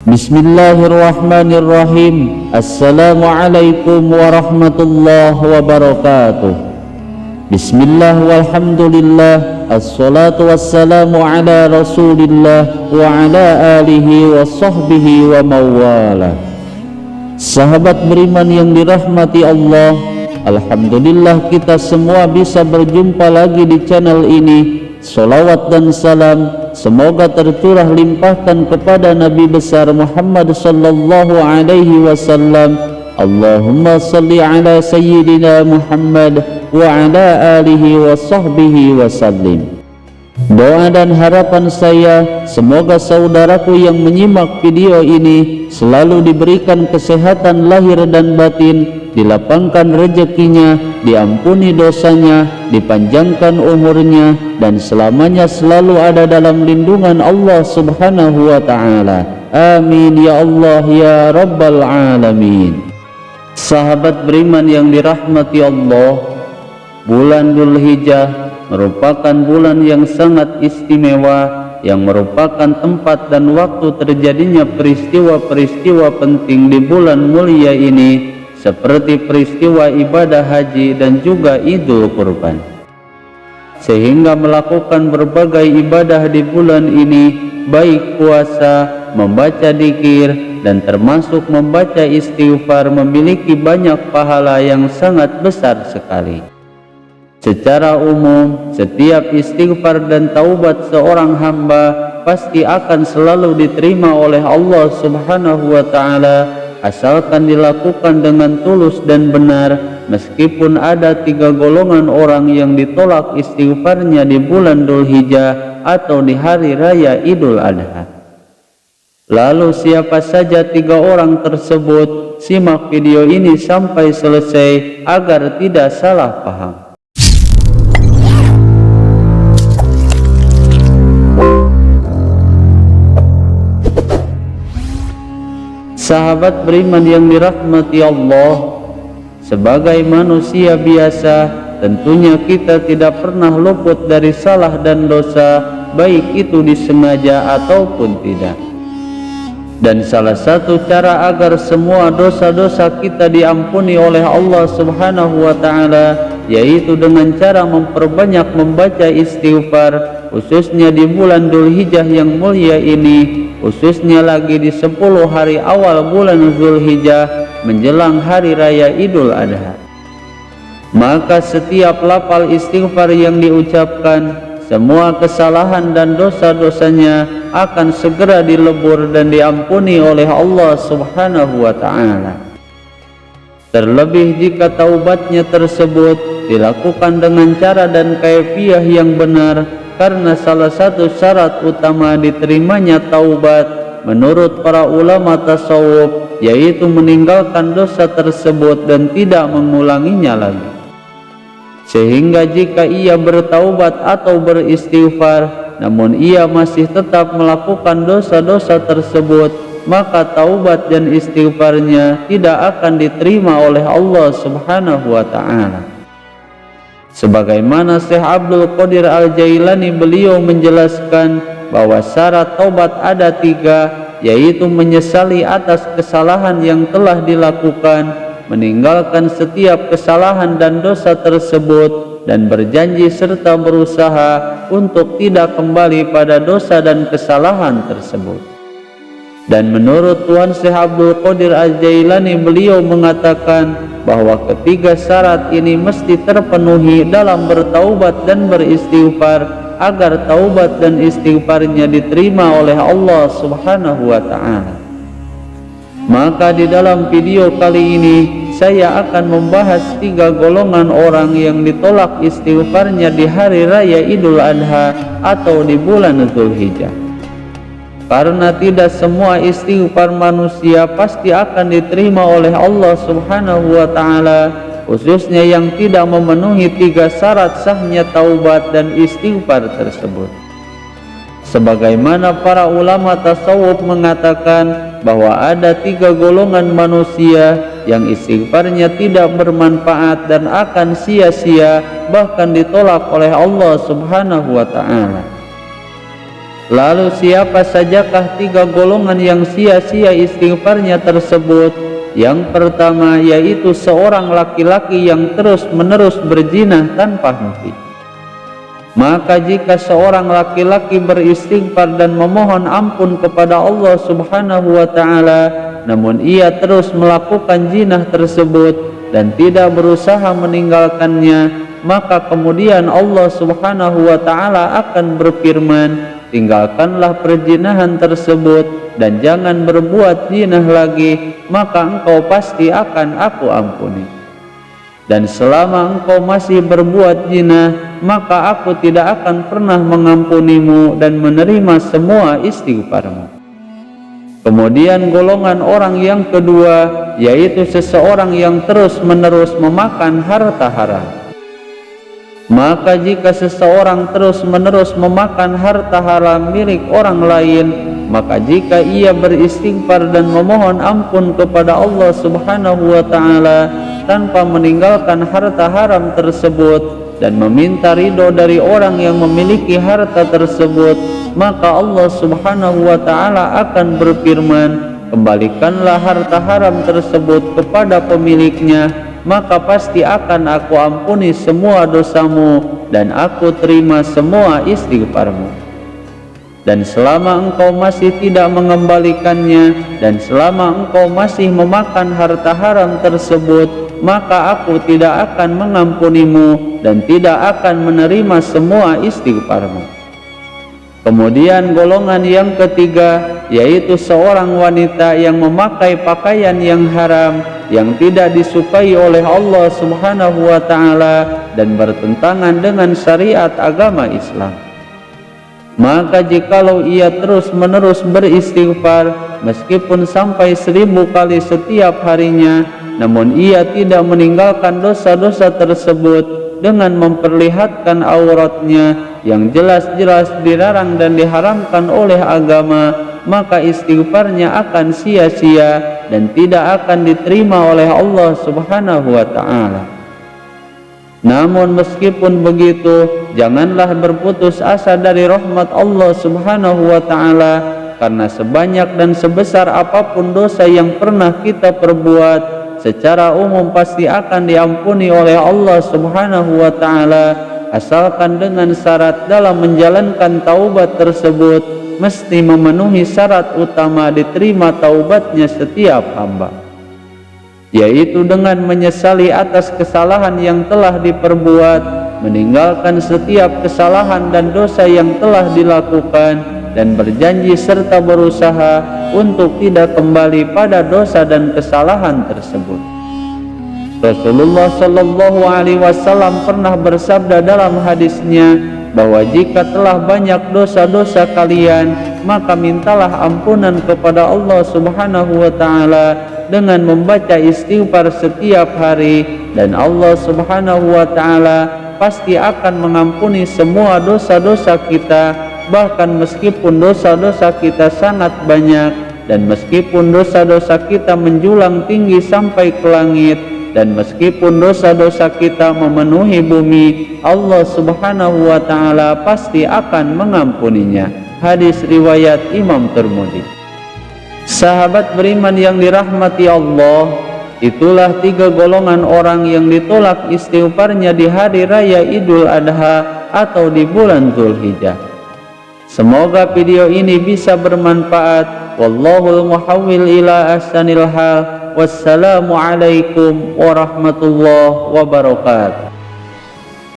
Bismillahirrahmanirrahim. Assalamualaikum warahmatullahi wabarakatuh. Bismillah walhamdulillah, assalatu wassalamu ala rasulillah wa ala alihi wa sahbihi wa mawala. Sahabat beriman yang dirahmati Allah, alhamdulillah kita semua bisa berjumpa lagi di channel ini. Salawat dan salam semoga tercurah limpahkan kepada Nabi besar Muhammad sallallahu alaihi wasallam. Allahumma salli ala sayyidina Muhammad wa ala alihi wa sahbihi wasallim. Doa dan harapan saya, semoga saudaraku yang menyimak video ini selalu diberikan kesehatan lahir dan batin, dilapangkan rezekinya, diampuni dosanya, dipanjangkan umurnya, dan selamanya selalu ada dalam lindungan Allah subhanahu wa ta'ala. Amin ya Allah ya Rabbal Alamin. Sahabat beriman yang dirahmati Allah, bulan Dzulhijjah merupakan bulan yang sangat istimewa, yang merupakan tempat dan waktu terjadinya peristiwa-peristiwa penting di bulan mulia ini, seperti peristiwa ibadah haji dan juga Idul Kurban. Sehingga melakukan berbagai ibadah di bulan ini, baik puasa, membaca dzikir, dan termasuk membaca istighfar, memiliki banyak pahala yang sangat besar sekali. Secara umum, setiap istighfar dan taubat seorang hamba pasti akan selalu diterima oleh Allah subhanahu wa ta'ala, asalkan dilakukan dengan tulus dan benar. Meskipun ada 3 golongan orang yang ditolak istighfarnya di bulan Dzulhijjah atau di hari raya Idul Adha. Lalu siapa saja 3 orang tersebut? Simak video ini sampai selesai agar tidak salah paham. Sahabat beriman yang dirahmati Allah, sebagai manusia biasa, tentunya kita tidak pernah luput dari salah dan dosa, baik itu disengaja ataupun tidak. Dan salah satu cara agar semua dosa-dosa kita diampuni oleh Allah subhanahu wa ta'ala, yaitu dengan cara memperbanyak membaca istighfar, khususnya di bulan Dzulhijjah yang mulia ini, khususnya lagi di 10 hari awal bulan Dzulhijjah menjelang hari raya Idul Adha. Maka setiap lafal istighfar yang diucapkan, semua kesalahan dan dosa-dosanya akan segera dilebur dan diampuni oleh Allah subhanahu wa ta'ala. Terlebih jika taubatnya tersebut dilakukan dengan cara dan kaifiah yang benar, karena salah satu syarat utama diterimanya taubat menurut para ulama tasawuf, yaitu meninggalkan dosa tersebut dan tidak mengulanginya lagi. Sehingga jika ia bertaubat atau beristighfar namun ia masih tetap melakukan dosa-dosa tersebut, maka taubat dan istighfarnya tidak akan diterima oleh Allah subhanahu wa ta'ala. Sebagaimana Syekh Abdul Qadir Al-Jailani, beliau menjelaskan bahwa syarat taubat ada 3, yaitu menyesali atas kesalahan yang telah dilakukan, meninggalkan setiap kesalahan dan dosa tersebut, dan berjanji serta berusaha untuk tidak kembali pada dosa dan kesalahan tersebut. Dan menurut Tuan Syekh Abdul Qadir Al-Jailani, beliau mengatakan bahwa ketiga syarat ini mesti terpenuhi dalam bertaubat dan beristighfar agar taubat dan istighfarnya diterima oleh Allah subhanahu wa ta'ala. Maka di dalam video kali ini saya akan membahas 3 golongan orang yang ditolak istighfarnya di hari raya Idul Adha atau di bulan Dzulhijjah. Karena tidak semua istighfar manusia pasti akan diterima oleh Allah subhanahu wa ta'ala, khususnya yang tidak memenuhi 3 syarat sahnya taubat dan istighfar tersebut. Sebagaimana para ulama tasawuf mengatakan bahwa ada 3 golongan manusia yang istighfarnya tidak bermanfaat dan akan sia-sia, bahkan ditolak oleh Allah subhanahu wa ta'ala. Lalu siapa sajakah 3 golongan yang sia-sia istighfarnya tersebut? Yang pertama yaitu seorang laki-laki yang terus-menerus berzina tanpa henti. Maka jika seorang laki-laki beristighfar dan memohon ampun kepada Allah Subhanahu wa ta'ala, namun ia terus melakukan zina tersebut dan tidak berusaha meninggalkannya, maka kemudian Allah Subhanahu wa ta'ala akan berfirman, tinggalkanlah perzinahan tersebut dan jangan berbuat zina lagi, maka engkau pasti akan aku ampuni. Dan selama engkau masih berbuat zina, maka aku tidak akan pernah mengampunimu dan menerima semua istighfarmu. Kemudian golongan orang yang kedua yaitu seseorang yang terus-menerus memakan harta haram. Maka jika seseorang terus-menerus memakan harta haram milik orang lain, maka jika ia beristighfar dan memohon ampun kepada Allah Subhanahu wa ta'ala tanpa meninggalkan harta haram tersebut dan meminta ridho dari orang yang memiliki harta tersebut, maka Allah Subhanahu wa ta'ala akan berfirman, kembalikanlah harta haram tersebut kepada pemiliknya, maka pasti akan aku ampuni semua dosamu dan aku terima semua istighfarmu. Dan selama engkau masih tidak mengembalikannya dan selama engkau masih memakan harta haram tersebut, maka aku tidak akan mengampunimu dan tidak akan menerima semua istighfarmu. Kemudian golongan yang ketiga yaitu seorang wanita yang memakai pakaian yang haram yang tidak disukai oleh Allah Subhanahu wa ta'ala dan bertentangan dengan syariat agama Islam. Maka jikalau ia terus-menerus beristighfar meskipun sampai 1000 kali setiap harinya, namun ia tidak meninggalkan dosa-dosa tersebut dengan memperlihatkan auratnya yang jelas-jelas dilarang dan diharamkan oleh agama, maka istighfarnya akan sia-sia dan tidak akan diterima oleh Allah Subhanahu wa ta'ala. Namun meskipun begitu, janganlah berputus asa dari rahmat Allah Subhanahu wa ta'ala, karena sebanyak dan sebesar apapun dosa yang pernah kita perbuat, secara umum pasti akan diampuni oleh Allah Subhanahu wa ta'ala, asalkan dengan syarat dalam menjalankan taubat tersebut mesti memenuhi syarat utama diterima taubatnya setiap hamba, yaitu dengan menyesali atas kesalahan yang telah diperbuat, meninggalkan setiap kesalahan dan dosa yang telah dilakukan, dan berjanji serta berusaha untuk tidak kembali pada dosa dan kesalahan tersebut. Rasulullah Shallallahu Alaihi Wasallam pernah bersabda dalam hadisnya bahwa jika telah banyak dosa-dosa kalian, maka mintalah ampunan kepada Allah Subhanahu wa ta'ala dengan membaca istighfar setiap hari, dan Allah Subhanahu wa ta'ala pasti akan mengampuni semua dosa-dosa kita, bahkan meskipun dosa-dosa kita sangat banyak dan meskipun dosa-dosa kita menjulang tinggi sampai ke langit, dan meskipun dosa-dosa kita memenuhi bumi, Allah Subhanahu wa ta'ala pasti akan mengampuninya. Hadis riwayat Imam Tirmidzi. Sahabat beriman yang dirahmati Allah, itulah 3 golongan orang yang ditolak istighfarnya di hari raya Idul Adha atau di bulan Dzulhijjah. Semoga video ini bisa bermanfaat. Wallahul muhawwil ila ahsanil hal. Wassalamualaikum warahmatullahi wabarakatuh.